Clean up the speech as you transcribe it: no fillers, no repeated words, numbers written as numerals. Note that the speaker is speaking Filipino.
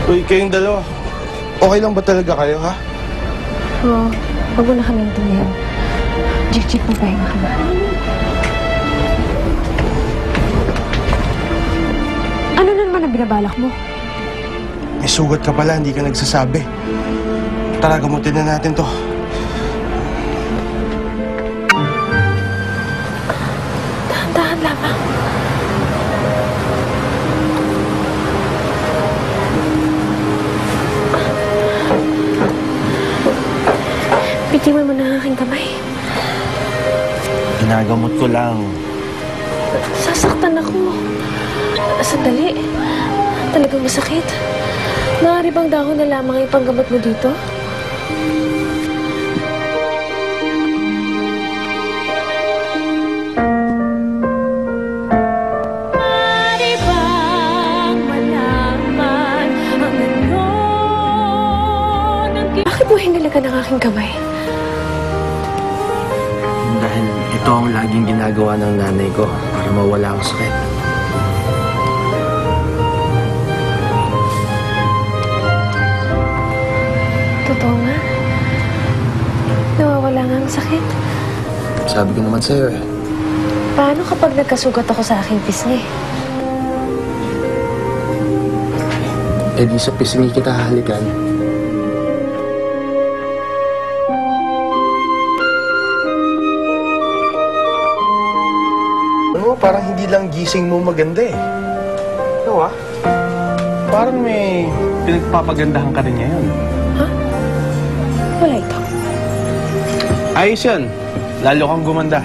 Uy, kayong dalawa. Okay lang ba talaga kayo, ha? Oo, wag mo na kami intindihan. Jik-jik, magpahinga ka na. Ano na naman ang binabalak mo? May sugat ka pala, hindi ka nagsasabi. Tara, gamutin na natin to. Dahan-dahan lamang. Bitiwan mo na ang aking kamay. Ginagamot ko lang. Sasaktan ako. Sandali. Talagang masakit. Maaari bang dahon na lamang ang panggamot mo dito? Maaari bang malaman ang ano ng... Bakit mo hinalagan ang aking kamay? Dahil ito ang laging ginagawa ng nanay ko para mawala ang sakit. Totoo nga. Nawawala nga ang sakit. Sabi ko naman sa'yo eh. Paano kapag nagkasugat ako sa aking pisngi? Eh di sa pisngi kita hahalikan. Ano, parang hindi lang gising mo maganda eh. Ano Parang may pinagpapagandahan ka rin ngayon. Ha? Wala ito. Ayos yan. Lalo kang gumanda.